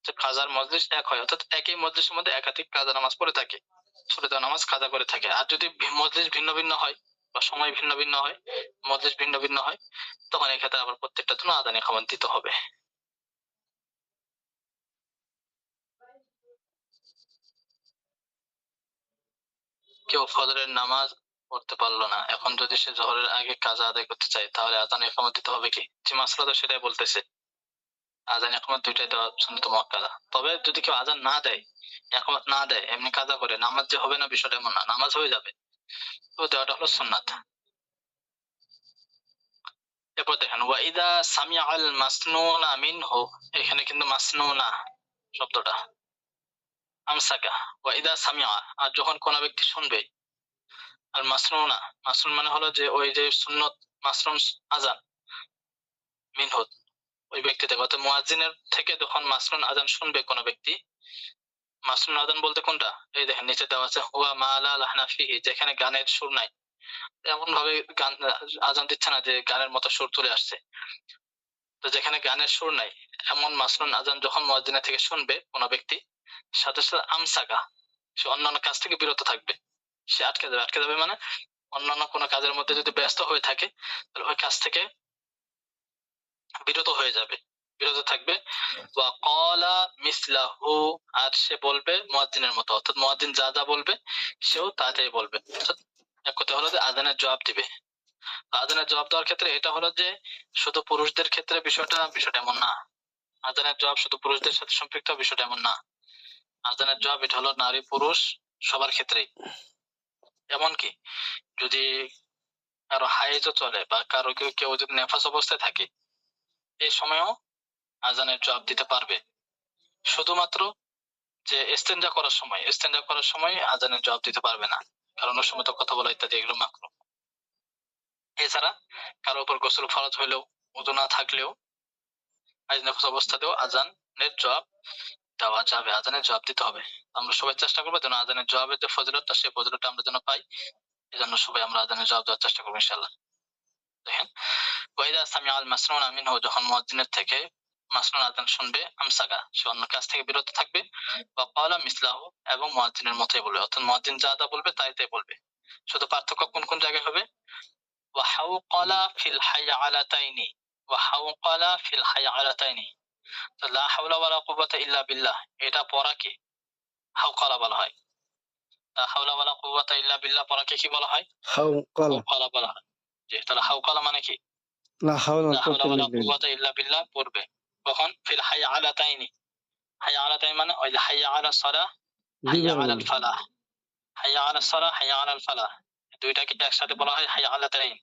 [SPEAKER 1] যে কাজার মজলিস এক হয় অর্থাৎ একই মজলিসের মধ্যে একাধিক কাজা নামাজ পড়ে থাকে, ছুটে দেওয়া নামাজ কাজা করে থাকে। আর যদি মজলিস ভিন্ন ভিন্ন হয় বা সময় ভিন্ন ভিন্ন হয়, মজলিস ভিন্ন ভিন্ন হয়, তখন এক্ষেত্রে আবার প্রত্যেকটার জন্য আযান ইকামত দিতে হবে। কেউ ফজরের নামাজ পড়তে পারলো না, এখন যদি সে জোহরের আগে কাজা আদায় করতে চায় তাহলে আযান ইকামত দিতে হবে কি? যে মাসলা তো সেটাই বলতেছে, আযান ইকামত দুইটাই দেওয়া সুন্নাত মুআক্কাদা। তবে যদি কেউ আযান না দেয়, ইকামত না দেয়, এমনি কাজা করে, নামাজ যে হবে না বিষয়টা এমন না, নামাজ হয়ে যাবে, তো দেওয়াটা হলো সুন্নাত। এরপর দেখেন ওয়া ইদা সামিআল মাসনুনা মিনহু, এখানে কিন্তু মাসনুনা শব্দটা আমসাকা। ওয়া ইদা সামিআ, আর যখন কোন ব্যক্তি শুনবে, আর মাসনুনা, মাসনুন মানে হলো যে ওই যে সুন্নত মাসনুন আযান, মিনহু ওই ব্যক্তি থেকে, অর্থাৎ মুয়াজ্জিনের থেকে যখন মাসনুন আযান শুনবে কোনো ব্যক্তি, মাসনুন আযান বলতে কোনটা? এই দেখেন নিচে দেওয়া আছে হুয়া মা লা লাহনা ফিহি, যেখানে গানের সুর নাই। এমন ভাবে গান আযান দিচ্ছে না যে গানের মতো সুর চলে আসছে। তো যেখানে গানের সুর নাই এমন মাসনুন আযান যখন মুয়াজ্জিনের থেকে শুনবে কোনো ব্যক্তি, সাথে সাথে আমসাকা, সে অন্যান্য কাজ থেকে বিরত থাকবে। সে আটকে যাবে। আটকে যাবে মানে অন্যান্য কোনো কাজের মধ্যে যদি ব্যস্ত হয়ে থাকে তাহলে ওই কাজ থেকে বিরত হয়ে যাবে, বিরত থাকবে। ওয়া ক্বালা মিসলাহু, আর সে বলবে মুয়াজ্জিনের মতো, অর্থাৎ মুয়াজ্জিন যা যা বলবে সেও তাই বলবে। অর্থাৎ এক কথা হলো যে আযানের জবাব দিবে। আযানের জবাব দেওয়ার ক্ষেত্রে এটা হলো যে শুধু পুরুষদের ক্ষেত্রে বিষয়টা এমন না। আযানের জবাব শুধু পুরুষদের সাথে সম্পৃক্ত, বিষয়টা এমন না। আযানের জবাব এটা হলো নারী পুরুষ সবার ক্ষেত্রেই। এমনকি যদি কারো হাইজও চলে বা কারো কেউ যদি নেফাস অবস্থায় থাকে, এই সময়ও আযানের জবাব দিতে পারবে। শুধুমাত্র যে ইস্তেঞ্জা করার সময় আযানের জবাব দিতে পারবে না, কারণ ওই সময় তো কথা বলা ইত্যাদি এগুলো মাকরুহ। এছাড়া কারো উপর গোসল ফরজ হইলেও, ওযু না থাকলেও, হাইজ নেফাস অবস্থাতেও আযানের জবাব দেওয়া যাবে, আযানের জবাব দিতে হবে। আমরা সবাই চেষ্টা করবো যেন আযানের জবাবের যে ফজিলতটা, সেই ফজিলতটা আমরা যেন পাই। এজন্য সবাই আমরা আযানের জবাব দেওয়ার চেষ্টা করবো ইনশাআল্লাহ। দেখেন ওয়াইদা সামিআল মাসনুনা মিনহু, যখন মুয়াজ্জিনের থেকে মাসনুন আযান শুনবে, আমসাকা, সে অন্য কাজ থেকে বিরত থাকবে। ওয়া ক্বালা মিসলাহু, এবং মুয়াজ্জিনের মতই বলবে, অর্থাৎ মুয়াজ্জিন যা যা বলবে তাই বলবে। শুধু পার্থক্য কোন কোন জায়গায় হবে? ওয়া হাওকালা ফিল হাইয়ালাতাইনি, ওয়া হাওকালা ফিল হাইয়ালাতাইনি, তো লা হাওলা ওয়ালা কুওয়াতা ইল্লা বিল্লাহ, এটা পড়াকে হাওকালা বলা হয়। লা হাওলা ওয়ালা কুওয়াতা ইল্লা বিল্লাহ পড়াকে কি বলা হয়?
[SPEAKER 2] হাওকালা।
[SPEAKER 1] হাওকালা বলা হয়। জি, তাহলে হাওকালা মানে কি?
[SPEAKER 2] লা হাওলা
[SPEAKER 1] লা হাওলা ওয়ালা কুওয়াতা ইল্লা বিল্লাহ পড়বে কখন? ফিল হাইয়ালাতাইনি। হাইয়ালাতাইন মানে ওই যে হাইয়া আলাস সালাহ, হাইয়া আলাল ফালাহ। হাইয়া আলাস সালাহ, হাইয়া আলাল ফালাহ, দুইটাকে একসাথে বলা হয় হাইয়া আলাতাইন।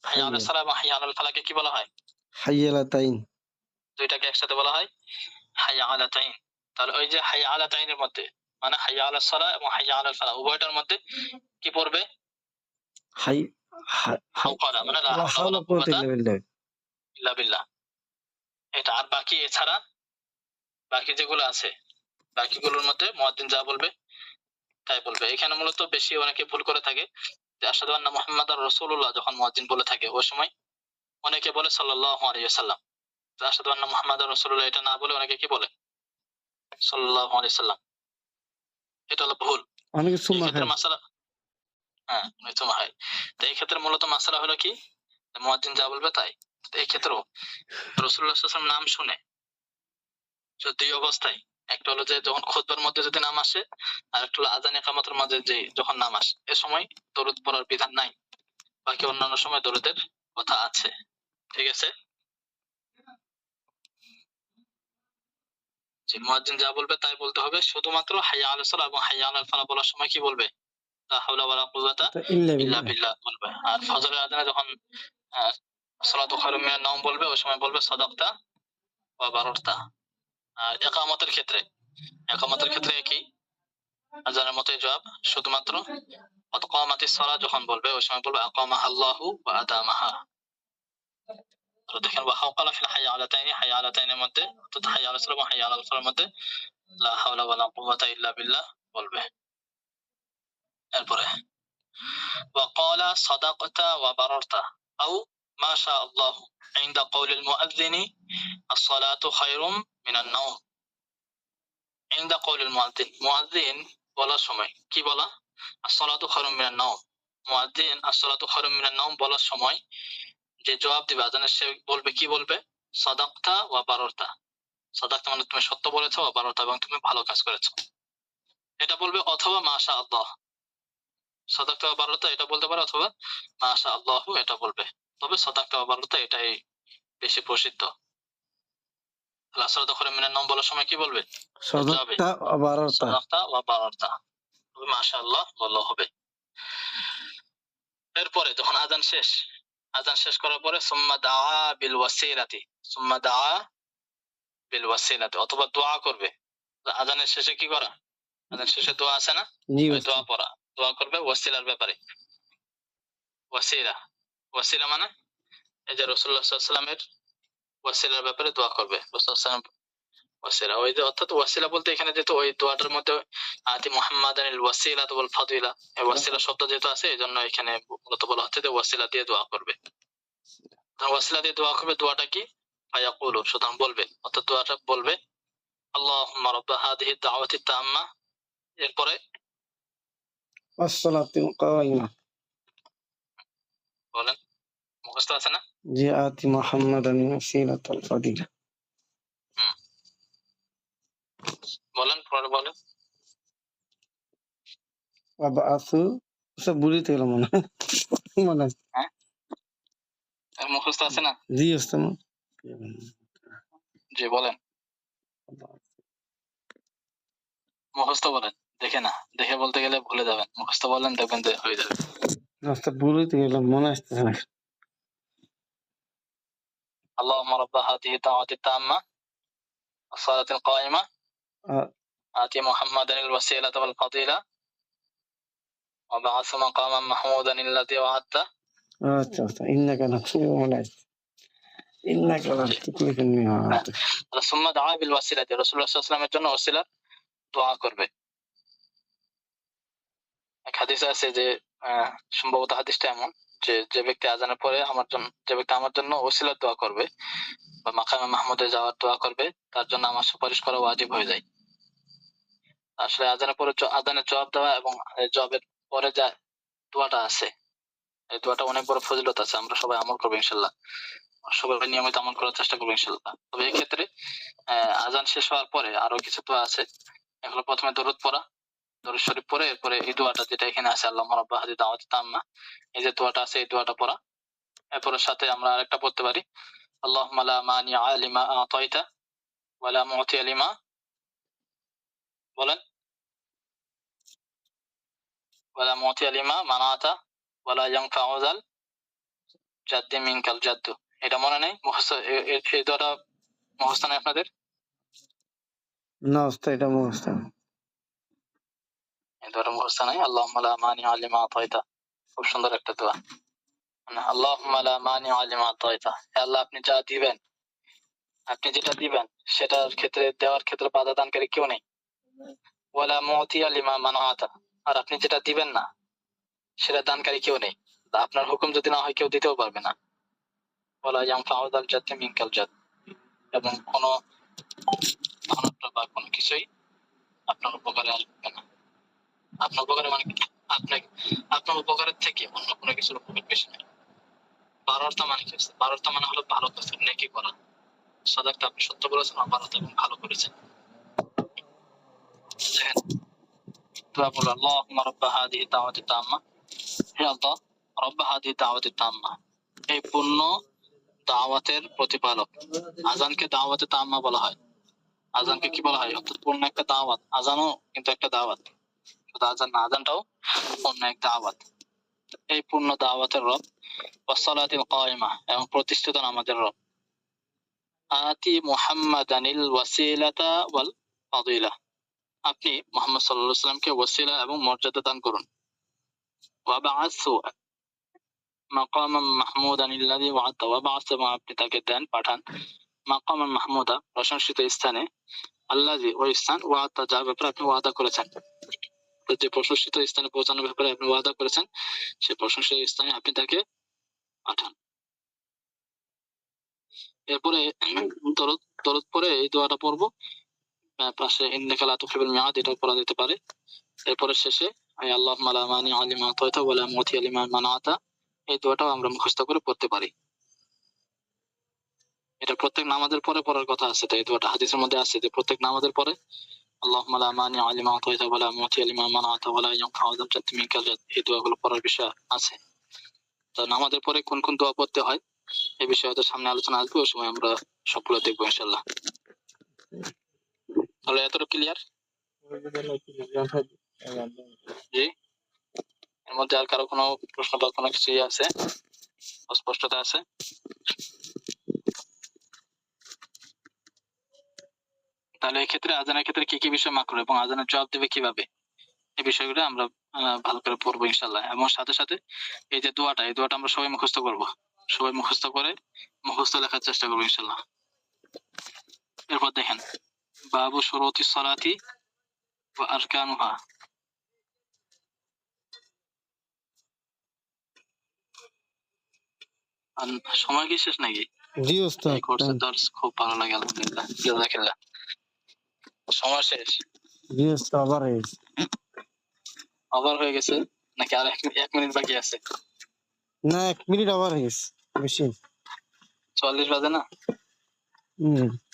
[SPEAKER 1] হাইয়া আলাস সালাহ এবং হাইয়া আলাল ফালাহকে কি বলা হয়?
[SPEAKER 2] হাইয়ালাতাইন।
[SPEAKER 1] দুইটাকে একসাথে বলা হয় হাইয়া আলাতাইন। তাহলে ওই যে হাইয়া আলাতাইনের মধ্যে মানে হাইয়া আলাস সালাহ এবং হাইয়া আলাল ফালাহ উভয়টার মধ্যে কি পড়বে? হাওকালা, মানে লা হাওলা ওয়ালা কুওয়াতা ইল্লা বিল্লাহ। এটা। আর বাকি এছাড়া বাকি যেগুলো আছে, বাকিগুলোর মধ্যে মুয়াজ্জিন যা বলবে তাই বলবে। এখানে মূলত বেশি অনেকে ভুল করে থাকে যে আশহাদু আন্না মুহাম্মাদার রাসূলুল্লাহ যখন মুয়াজ্জিন বলে থাকে ওই সময় অনেকে বলে সাল্লাল্লাহু আলাইহি ওয়াসাল্লাম। তো আশহাদু আন্না মুহাম্মাদার রাসূলুল্লাহ এটা না বলে অনেকে কি বলে? সাল্লাল্লাহু আলাইহি ওয়াসাল্লাম। এটা হলো ভুল।
[SPEAKER 2] অনেকে সুম্মা
[SPEAKER 1] এই ক্ষেত্রে
[SPEAKER 2] খায়।
[SPEAKER 1] মাসালা, হ্যাঁ, সুম্মা হয়। তো এই ক্ষেত্রে মূলত মাসালা হলো কি, মুয়াজ্জিন যা বলবে তাই। তো এই ক্ষেত্রেও রাসূলুল্লাহ সাল্লাল্লাহু আলাইহি ওয়াসাল্লাম নাম শুনে দুই অবস্থায়, একটা হলো যে যখন খুতবার মধ্যে যদি নাম আসে, আর একটা হলো আযান ইকামতের মাঝে যে যখন নাম আসে, এ সময় দরুদ পড়ার বিধান নাই। বাকি অন্যান্য সময় দরুদের কথা আছে। ঠিক আছে? যে মুয়াজ্জিন যা বলবে তাই বলতে হবে। শুধুমাত্র হাইয়া আলাস সালাহ এবং হাইয়া আলাল ফালাহ বলার সময় কি বলবে? লা হাওলা ওয়ালা কুওয়াতা ইল্লা বিল্লাহ বলবে। আর ফজরের আযানে যখন সালাতু খায়রুম মিনান নাওম বলবে ওই সময় বলবে সাদাকতা ওয়া বারারতা। আর ইকামতের ক্ষেত্রে কি আযানের মতই জবাব, শুধুমাত্র কদ কামাতিস সালাহ যখন বলবে ওই সময় বলবে আকামাহা আল্লাহু ওয়া আদামাহা। তো দেখেন ওয়া হাওকালা ফিল হাইয়া আলাতাইনের মধ্যে, অর্থাৎ হাইয়া আলাস সালাহ এবং হাইয়া আলাল ফালাহর মধ্যে লা হাওলা ওয়ালা কুওয়াতা ইল্লা বিল্লাহ বলবে। এরপরে ওয়া ক্বালা সাদাকতা ওয়া বারারতা আও মা শা আল্লাহ ইনদা কওলিল মুআযযিনি আস-সালাতু খায়রুম মিনান নাওম। ইনদা কওলিল মুআযযিন বলার সময় কি বলা? আস-সালাতু খায়রুম মিনান নাওম। মুআযযিন আস-সালাতু খায়রুম মিনান নাওম বলার সময় যে জবাব দিবে আযানের, সে বলবে কি বলবে? সাদাকতা ওয়া বারারতা। সাদাকতা মানে তুমি সত্য বলেছো, ওয়া বারারতা এবং তুমি ভালো কাজ করেছো। এটা বলবে, অথবা মাশা আল্লাহ। সাদাকতা ওয়া বারারতা এটা বলতে পারে, অথবা মাশা আল্লাহ এটা বলবে। তবে সাদাকতা ওয়া বারারতা এটাই বেশি প্রসিদ্ধ। সালাতু খায়রুম মিনান নাওম বলার সময় কি বলবে?
[SPEAKER 2] সাদাকতা ওয়া বারারতা।
[SPEAKER 1] সাদাকতা ওয়া বারারতা, তবে মাশাআল্লাহ বললে হবে। এরপরে যখন আযান শেষ করার পরে সুম্মা দাআ বিল ওয়াসিলাতি, অথবা দোয়া করবে। আযানের শেষে কি করা? আযানের শেষে দোয়া আছে না? ওই দোয়া পড়া, দোয়া করবে ওয়াসিলার ব্যাপারে। ওয়াসিলা মানে এই যে রাসূলুল্লাহ সাল্লাল্লাহু আলাইহি ওয়াসাল্লামের ওয়াসিলার ব্যাপারে দোয়া করবে। রাসূলুল্লাহ ওয়াসিলা, ওই যে অর্থাৎ ওয়াসিলা বলতে এখানে যেহেতু ওই দোয়াটার মধ্যে আতি মুহাম্মাদানিল ওয়াসিলাতু ওয়াল ফাদিলা, এই ওয়াসিলা শব্দ যেহেতু আছে এই জন্য এখানে মূলত বলা হচ্ছে যে ওয়াসিলা দিয়ে দোয়া করবে। ওয়াসিলা দিয়ে দোয়া করবে, দোয়াটা কি? ফায়াকুলু, সুতরাং বলবে, অর্থাৎ দোয়াটা বলবে আল্লাহুম্মা রাব্বা হাযিহি দাওয়াতি তাম্মা, এরপরে
[SPEAKER 2] আসসালাতু কাইমা
[SPEAKER 1] বলেন, মুখস্থ আছে না?
[SPEAKER 2] জি আতি মুহাম্মাদান ওয়াসিলাতাল ফাদিলা।
[SPEAKER 1] হুম, বলেন, পরে বলেন।
[SPEAKER 2] ওয়াবাআসু সব বুঝিতে গেলাম মনে হয়। মনে হয়।
[SPEAKER 1] হ্যাঁ, মুখস্থ আছে না?
[SPEAKER 2] জি ওস্তাদ।
[SPEAKER 1] জি বলেন, মুখস্থ বলেন। দেখে না, দেখে বলতে গেলে ভুলে যাবেন, মুখস্থ বলেন দেখবেন যে হয়ে যাবে।
[SPEAKER 2] ওস্তাদ বুঝিতে গেলাম মনে আসতেছে না।
[SPEAKER 1] اللهم رب هذه الدعوة التامة والصلاة القائمة
[SPEAKER 2] আ-
[SPEAKER 1] آتي محمدا الوسيلة والفضيلة وبعث مقاما محمودا الذي وعدته।
[SPEAKER 2] আচ্ছা আচ্ছা ইন্নাকা লাফি মনে আসছে। ইন্নাকা লাফি কুলিকুল মিআদ।
[SPEAKER 1] ثم دعا بالوسيلة، রাসূলুল্লাহ সাল্লাল্লাহু আলাইহি ওয়াসাল্লামের জন্য ওসিলার দোয়া করবে। এক হাদিসে আছে যে সম্ভবত হাদিসটা এমন যে যে ব্যক্তি আজানের পরে আমার জন্য, যে ব্যক্তি আমার জন্য ওসিলার দোয়া করবে বা মাকামে মাহমুদে যাওয়ার দোয়া করবে, তার জন্য আমার সুপারিশ করা ওয়াজিব হয়ে যায়। আসলে আজানের পরে আজানের জবাব দেওয়া এবং জবাবের পরে যা দোয়াটা আছে, এই দোয়াটা অনেক বড় ফজিলত আছে, আমরা সবাই আমল করবো ইনশাল্লাহ, সবাই নিয়মিত আমল করার চেষ্টা করবো ইনশাল্লাহ। তবে এই ক্ষেত্রে আজান শেষ হওয়ার পরে আরো কিছু দোয়া আছে। এগুলো প্রথমে দরুদ পড়া, দরুদ শরীফ পড়ে এরপরে এই দোয়াটা যেটা এখানে আছে আল্লাহুম্মা রাব্বা হাযিহি দাওয়াতি তাম্মা, এই যে দোয়াটা আছে এই দোয়াটা পড়া। এরপরে সাথে আমরা আরেকটা পড়তে পারি আল্লাহুম্মা লা মানিআ লিমা আ'তাইতা ওয়া লা মু'তিয়া লিমা, বলেন, ওয়া লা মু'তিয়া লিমা মানাতা ওয়া লা ইয়ানফা'ু যাল জাদ্দি মিনকাল জাদ্দু। এটা মনে নেই মুখস্থ? এই দোয়াটা মুখস্থ নেই আপনাদের?
[SPEAKER 2] না ওস্তাদ এটা মুখস্থ না।
[SPEAKER 1] এই দোয়াটা মুখস্থ নাই? আল্লাহুম্মা লা মানিআ লিমা আ'তাইতা, খুব সুন্দর একটা দোয়া। আল্লাহুম্মা লা মানিআ লিমা আ'তাইতা, হে আল্লাহ আপনি যা দিবেন, আপনি যেটা দিবেন সেটার ক্ষেত্রে, দেওয়ার ক্ষেত্রে বাধা দানকারী কেউ নেই। ওয়ালা মুতিয়া লিমা মানাআতা, আর আপনি যেটা দিবেন না সেটা দানকারী কেউ নেই, আপনার হুকুম যদি না হয় কেউ দিতেও পারবে না। ওয়ালা ইয়ানফা'ু যাল জাদ্দি মিনকাল জাদ, এবং কোনো ধনত্ব বা কোনো কিছুই আপনার উপকারে আসবে না। আপনার উপকারে মানে কি? আপনার আপনার উপকারের থেকে অন্য কোনো কিছুর উপকার বেশি নেই। বাররতা মানে কি? বাররতা মানে হলো ভালো কাজ, নেকি করা। সাদাকটা, আপনি সত্য বলেছেন, বাররতা এবং ভালো করেছেন। দেখেন, দোয়া বলো আল্লাহুম্মা রাব্বা হাযিহি দাওয়াতি তাম্মা, হে আল্লাহ রব্বা হাযিহি দাওয়াতি তাম্মা, এই পূর্ণ দাওয়াতের প্রতিপালক। আজানকে দাওয়াতে তাম্মা বলা হয়। আজানকে কি বলা হয়? অর্থাৎ পূর্ণ একটা দাওয়াত। আজানও কিন্তু একটা দাওয়াত, শুধু আজান না, আজানটাও পূর্ণ এক দাওয়াত। এই পূর্ণ দাওয়াতের রব, ওয়াসসালাতিল কায়িমা, এবং প্রতিষ্ঠিত নামাজের রব। আতি মুহাম্মাদানিল ওয়াসিলাতা ওয়াল ফাদিলা, আপনি মুহাম্মদ সাল্লাল্লাহু আলাইহি ওয়াসাল্লামকে ওয়াসিলা এবং মর্যাদা দান করুন। ওয়াবা'আসহু মাকামান মাহমুদান আল্লাযী ওয়া'আদতা, ওয়াবা'আস, এবং আপনি তাকে দেন, পাঠান, মাকামান মাহমুদা, প্রশংসিত স্থানে, আল্লাযী, ওই স্থান, ওয়া'আদতা, যার ব্যাপারে আপনি ওয়াদা করেছেন। যে প্রশংসিত স্থানে পৌঁছানোর ব্যাপারে আপনি ওয়াদা করেছেন, সেই প্রশংসিত স্থানে আপনি তাকে পাঠান। এরপরে দরুদ দরুদ পরে এই দোয়াটা পড়বো। পাশে ইন্নাকা লা তুহিব্বুল মিআদ, এটা পড়া যেতে পারে। এরপরে শেষে আল্লাহুম্মা লা মানিআ লিমা আ'তাইতা ওয়া লা মুতিয়া লিমা মানা'তা, এই দোয়াটাও আমরা মুখস্থ করে পড়তে পারি। এটা প্রত্যেক নামাজের পরে পড়ার কথা আছে, তাই দোয়াটা হাদিসের মধ্যে আছে যে প্রত্যেক নামাজের পরে আল্লাহুম্মা লা মানিআ লিমা আ'তাইতা ওয়া লা মুতিয়া লিমা মানা'তা ওয়া লা ইয়ানফা'ু যাল জাদ্দি মিনকাল জাদ, এই দোয়াগুলো পড়ার বিষয় আছে। তো নামাজের পরে কোন কোন দোয়া পড়তে হয় এই বিষয়ে হয়তো সামনে আলোচনা আসবে, ওই সময় আমরা সবগুলো দেখবো ইনশাআল্লাহ। তাহলে এতটুকু ক্লিয়ার? জি, এর মধ্যে আর কারো কোনো প্রশ্ন বা কোনো কিছু আছে, অস্পষ্টতা আছে? তাহলে এই ক্ষেত্রে আজানের ক্ষেত্রে কি কি বিষয় মাকরুহ এবং আজানের জবাব দেবে কিভাবে, এই বিষয়গুলো আমরা ভালো করে পড়বো ইনশাআল্লাহ। এবং সাথে সাথে এই যে দোয়াটা, এই দোয়াটা আমরা সবাই মুখস্থ করবো। সবাই মুখস্থ করে মুখস্থ লেখার চেষ্টা করবো ইনশাল্লাহ। এরপর দেখেন বাবু শুরুতি সালাতি ওয়া আরকানুহা। আর সময় কি শেষ নাকি?
[SPEAKER 2] জি ওস্তাদ।
[SPEAKER 1] এই কোর্সের দর্স খুব ভালো লাগে আলহামদুলিল্লাহ, জাযাকাল্লাহ। সময় শেষ?
[SPEAKER 2] জি ওস্তাদ,
[SPEAKER 1] আবার হয়ে গেছে নাকি আর 1 মিনিট বাকি আছে?
[SPEAKER 2] না 1 মিনিট আবার হয়ে গেছে, বেশি।
[SPEAKER 1] 40 বাজে না?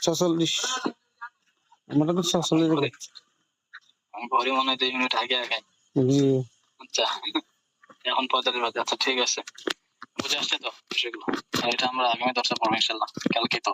[SPEAKER 2] 46। আমরা তো 46
[SPEAKER 1] ঘড়ি ঘড়ি মনে হয় 2 মিনিট আগে আগে।
[SPEAKER 2] জি।
[SPEAKER 1] আচ্ছা, এখন 45 বাজে। আচ্ছা ঠিক আছে, বুঝে আসছে তো বিষয়গুলো। আর এটা আমরা আগামী দর্শে পড়বো ইনশাল্লাহ, কালকে তো।